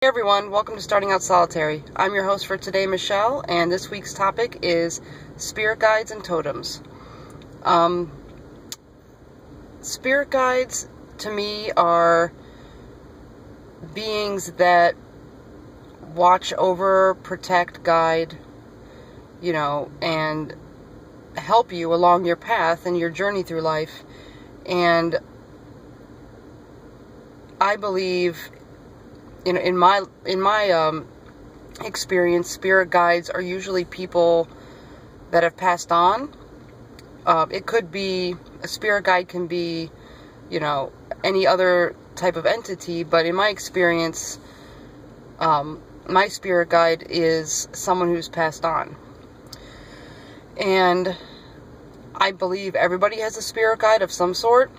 Hey everyone, welcome to Starting Out Solitary. I'm your host for today, Michelle, and this week's topic is spirit guides and totems. Spirit guides, to me, are beings that watch over, protect, guide, and help you along your path and your journey through life. And I believe, in my experience, spirit guides are usually people that have passed on. It could be, a spirit guide can be, any other type of entity, but in my experience, my spirit guide is someone who's passed on. And I believe everybody has a spirit guide of some sort.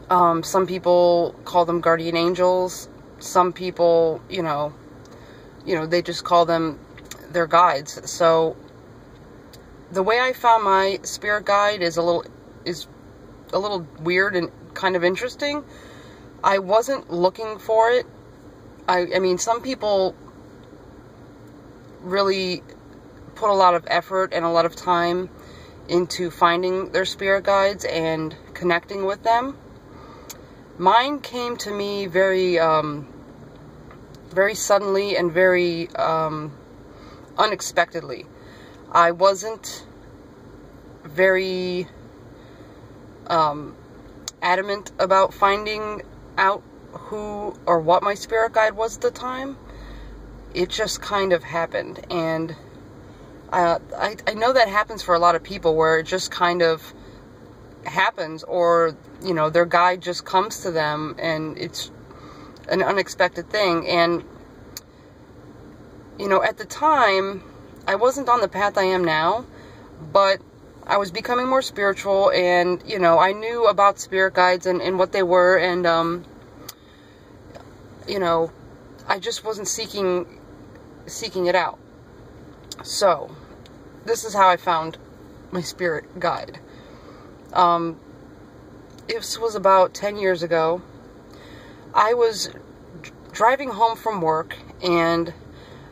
Some people call them guardian angels. Some people, they just call them their guides. So the way I found my spirit guide is a little weird and kind of interesting. I wasn't looking for it. I mean, some people really put a lot of effort and a lot of time into finding their spirit guides and connecting with them. Mine came to me very suddenly and very unexpectedly. I wasn't very adamant about finding out who or what my spirit guide was at the time. It just kind of happened, and I know that happens for a lot of people, where it just kind of happens, or their guide just comes to them and it's an unexpected thing. And at the time I wasn't on the path I am now, but I was becoming more spiritual, and I knew about spirit guides and what they were, and I just wasn't seeking it out. So this is how I found my spirit guide. It was about 10 years ago. I was driving home from work, and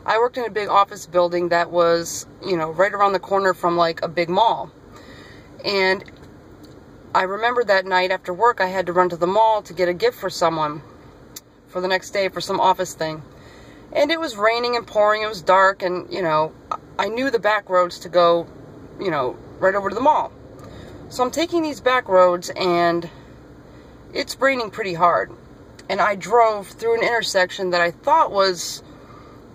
I worked in a big office building that was, right around the corner from like a big mall. And I remember that night after work, I had to run to the mall to get a gift for someone for the next day for some office thing. And it was raining and pouring, it was dark, and, I knew the back roads to go, right over to the mall. So I'm taking these back roads, and it's raining pretty hard. And I drove through an intersection that I thought was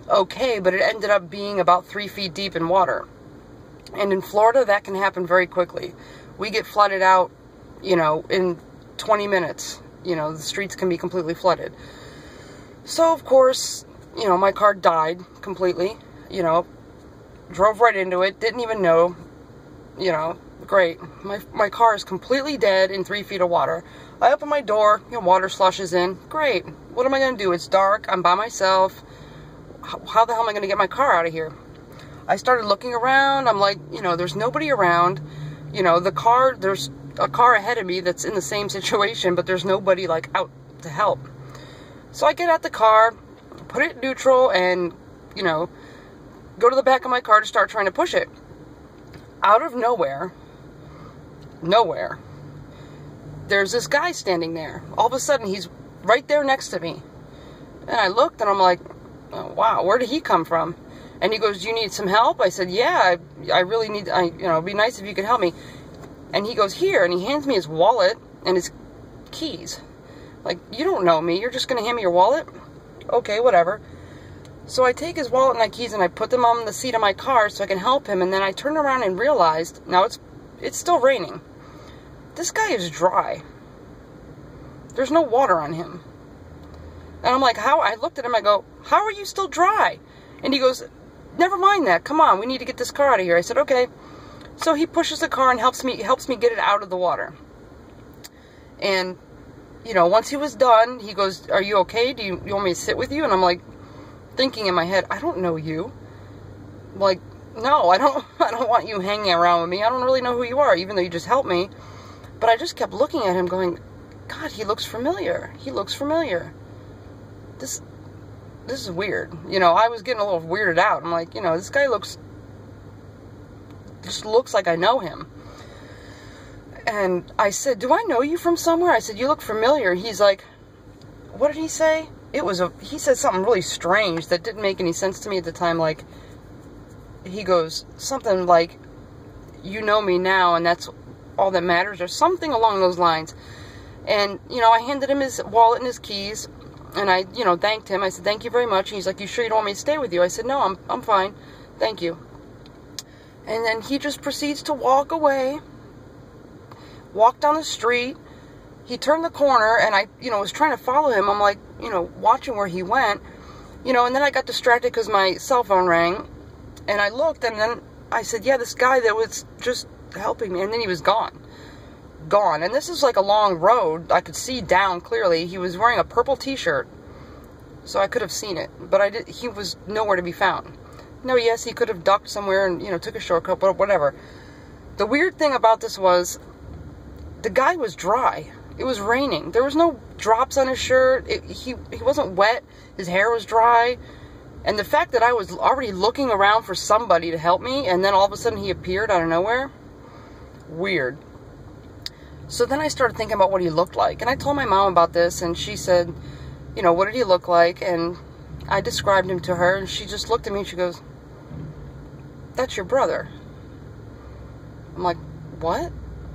okay, but it ended up being about 3 feet deep in water. And in Florida, that can happen very quickly. We get flooded out, in 20 minutes. The streets can be completely flooded. So, of course, my car died completely. Drove right into it, didn't even know, great. My car is completely dead in 3 feet of water. I open my door, water slushes in. Great. What am I going to do? It's dark. I'm by myself. How the hell am I going to get my car out of here? I started looking around. I'm like, there's nobody around. There's a car ahead of me that's in the same situation, but there's nobody like out to help. So I get out the car, put it in neutral, and, go to the back of my car to start trying to push it. Out of nowhere, there's this guy standing there. All of a sudden, he's right there next to me. And I looked, and I'm like, oh, wow, where did he come from? And he goes, do you need some help? I said, yeah, I really need, it'd be nice if you could help me. And he goes, here, and he hands me his wallet and his keys. Like, you don't know me, you're just going to hand me your wallet? Okay, whatever. So I take his wallet and my keys, and I put them on the seat of my car so I can help him, and then I turned around and realized, now it's still raining. This guy is dry. There's no water on him. And I'm like, how? I looked at him, I go, how are you still dry? And he goes, never mind that, come on, we need to get this car out of here. I said, okay. So he pushes the car and helps me get it out of the water. And, once he was done, he goes, are you okay? Do you want me to sit with you? And I'm like, thinking in my head, I don't know you. Like, no, I don't want you hanging around with me. I don't really know who you are, even though you just helped me. But I just kept looking at him going, God, he looks familiar. He looks familiar. this is weird. You know, I was getting a little weirded out. I'm like, you know, this guy just looks like I know him. And I said, do I know you from somewhere? I said, you look familiar. He's like, what did he say? He said something really strange that didn't make any sense to me at the time. Like, he goes, something like, you know me now, and that's all that matters, or something along those lines. And, you know, I handed him his wallet and his keys, and I, you know, thanked him. I said, thank you very much. And he's like, you sure you don't want me to stay with you? I said, no, I'm fine. Thank you. And then he just proceeds to walk away, walk down the street. He turned the corner, and I, you know, was trying to follow him. I'm like, you know, watching where he went, you know, and then I got distracted because my cell phone rang, and I looked, and then I said, yeah, this guy that was just helping me, and then he was gone. And this is like a long road. I could see down clearly. He was wearing a purple t-shirt, so I could have seen it, but he was nowhere to be found. No, yes, he could have ducked somewhere and, you know, took a shortcut, but whatever. The weird thing about this was, the guy was dry. It was raining. There was no drops on his shirt. He wasn't wet. His hair was dry. And the fact that I was already looking around for somebody to help me, and then all of a sudden he appeared out of nowhere, weird. So then I started thinking about what he looked like. And I told my mom about this, and she said, you know, what did he look like? And I described him to her, and she just looked at me and she goes, that's your brother. I'm like, what?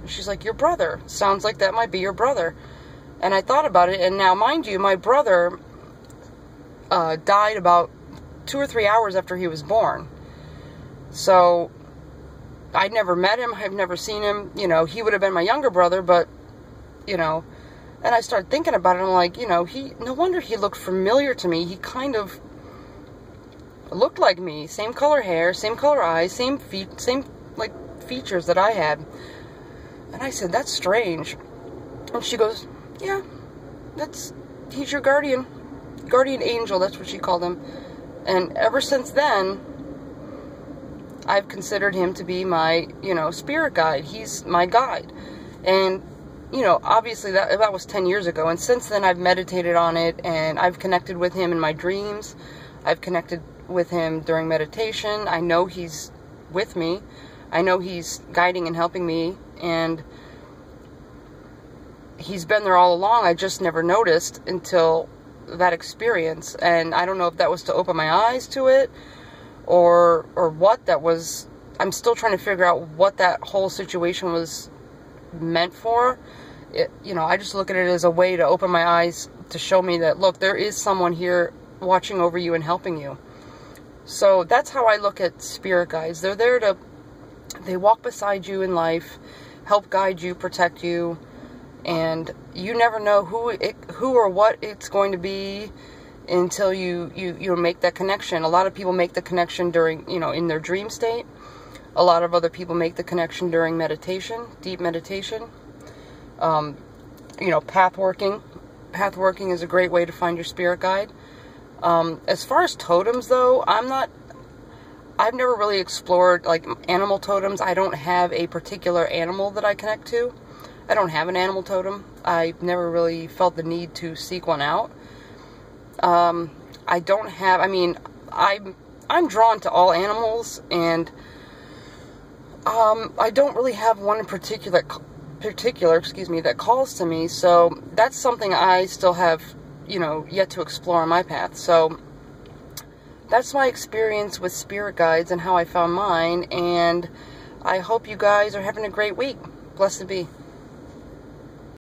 She's like, your brother. Sounds like that might be your brother. And I thought about it, and now, mind you, my brother died about 2 or 3 hours after he was born. So, I never met him. I've never seen him. You know, he would have been my younger brother, but, you know, and I started thinking about it, and I'm like, you know, no wonder he looked familiar to me. He kind of looked like me. Same color hair, same color eyes, same like, features that I had. And I said, that's strange. And she goes, yeah, he's your guardian angel, that's what she called him. And ever since then, I've considered him to be my, you know, spirit guide. He's my guide. And, you know, obviously that was 10 years ago. And since then, I've meditated on it, and I've connected with him in my dreams. I've connected with him during meditation. I know he's with me. I know he's guiding and helping me, and he's been there all along. I just never noticed until that experience, and I don't know if that was to open my eyes to it, or what that was. I'm still trying to figure out what that whole situation was meant for. You know, I just look at it as a way to open my eyes to show me that, look, there is someone here watching over you and helping you. So that's how I look at spirit guides. They're there to, they walk beside you in life, help guide you, protect you, and you never know who or what it's going to be until you make that connection. A lot of people make the connection during, you know, in their dream state. A lot of other people make the connection during meditation, deep meditation. You know, path working. Path working is a great way to find your spirit guide. As far as totems, though, I've never really explored, like, animal totems. I don't have a particular animal that I connect to. I don't have an animal totem. I've never really felt the need to seek one out. I don't have, I mean, I'm drawn to all animals, and I don't really have one in particular, excuse me, that calls to me. So that's something I still have, you know, yet to explore on my path. So that's my experience with spirit guides and how I found mine, and I hope you guys are having a great week. Blessed be.